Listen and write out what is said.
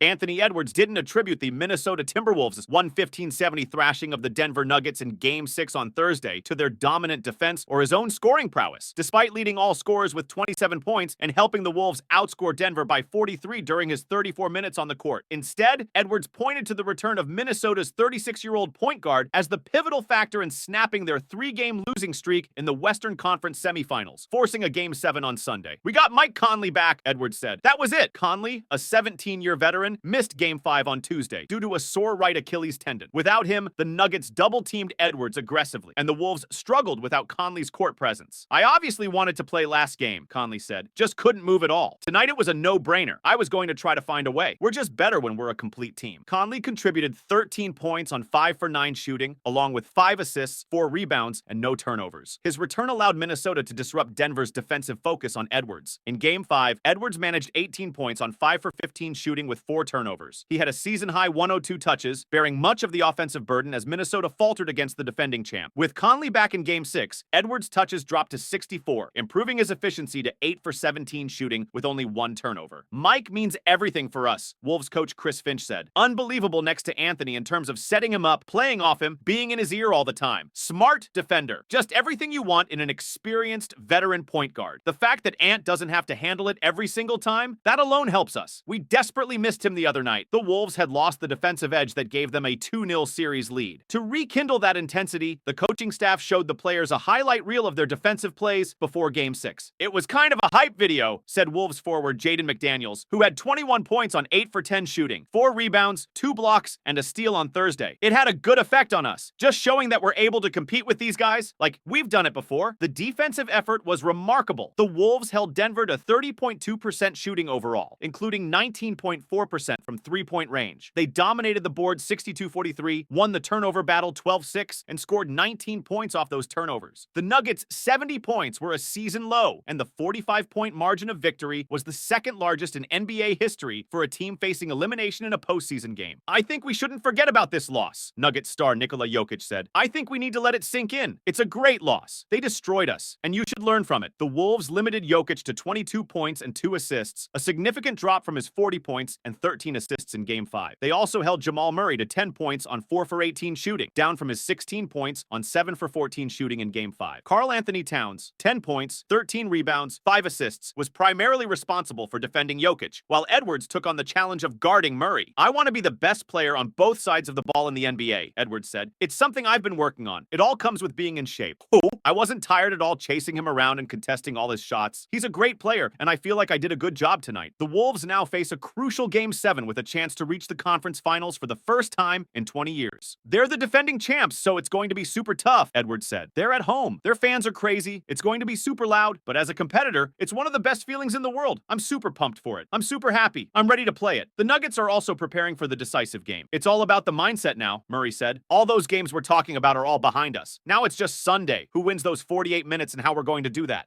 Anthony Edwards didn't attribute the Minnesota Timberwolves' 115-70 thrashing of the Denver Nuggets in Game 6 on Thursday to their dominant defense or his own scoring prowess, despite leading all scorers with 27 points and helping the Wolves outscore Denver by 43 during his 34 minutes on the court. Instead, Edwards pointed to the return of Minnesota's 36-year-old point guard as the pivotal factor in snapping their three-game losing streak in the Western Conference semifinals, forcing a Game 7 on Sunday. "We got Mike Conley back," Edwards said. That was it. Conley, a 17-year veteran, missed Game 5 on Tuesday due to a sore right Achilles tendon. Without him, the Nuggets double-teamed Edwards aggressively, and the Wolves struggled without Conley's court presence. "I obviously wanted to play last game," Conley said. "Just couldn't move at all. Tonight it was a no-brainer. I was going to try to find a way. We're just better when we're a complete team." Conley contributed 13 points on 5 for 9 shooting, along with 5 assists, 4 rebounds, and no turnovers. His return allowed Minnesota to disrupt Denver's defensive focus on Edwards. In Game 5, Edwards managed 18 points on 5 for 15 shooting with 4 turnovers. He had a season-high 102 touches, bearing much of the offensive burden as Minnesota faltered against the defending champ. With Conley back in Game 6, Edwards' touches dropped to 64, improving his efficiency to 8 for 17 shooting with only 1 turnover. "Mike means everything for us," Wolves coach Chris Finch said. "Unbelievable next to Anthony in terms of setting him up, playing off him, being in his ear all the time. Smart defender. Just everything you want in an experienced veteran point guard. The fact that Ant doesn't have to handle it every single time, that alone helps us. We desperately missed him the other night." The Wolves had lost the defensive edge that gave them a 2-0 series lead. To rekindle that intensity, the coaching staff showed the players a highlight reel of their defensive plays before Game 6. "It was kind of a hype video," said Wolves forward Jaden McDaniels, who had 21 points on 8 for 10 shooting, 4 rebounds, 2 blocks, and a steal on Thursday. "It had a good effect on us, just showing that we're able to compete with these guys. Like, we've done it before." The defensive effort was remarkable. The Wolves held Denver to 30.2% shooting overall, including 19.4% from three-point range. They dominated the board 62-43, won the turnover battle 12-6, and scored 19 points off those turnovers. The Nuggets' 70 points were a season low, and the 45-point margin of victory was the second largest in NBA history for a team facing elimination in a postseason game. "I think we shouldn't forget about this loss," Nuggets star Nikola Jokic said. "I think we need to let it sink in. It's a great loss. They destroyed us, and you should learn from it." The Wolves limited Jokic to 22 points and 2 assists, a significant drop from his 40 points and 13 assists in Game 5. They also held Jamal Murray to 10 points on 4 for 18 shooting, down from his 16 points on 7 for 14 shooting in Game 5. Karl-Anthony Towns, 10 points, 13 rebounds, 5 assists, was primarily responsible for defending Jokic, while Edwards took on the challenge of guarding Murray. "I want to be the best player on both sides of the ball in the NBA," Edwards said. "It's something I've been working on. It all comes with being in shape." "I wasn't tired at all chasing him around and contesting all his shots. He's a great player, and I feel like I did a good job tonight." The Wolves now face a crucial Game 7 with a chance to reach the conference finals for the first time in 20 years. "They're the defending champs, so it's going to be super tough," Edwards said. "They're at home. Their fans are crazy. It's going to be super loud, but as a competitor, it's one of the best feelings in the world. I'm super pumped for it. I'm super happy. I'm ready to play it." The Nuggets are also preparing for the decisive game. "It's all about the mindset now," Murray said. "All those games we're talking about are all behind us. Now it's just Sunday. Who wins those 48 minutes and how we're going to do that."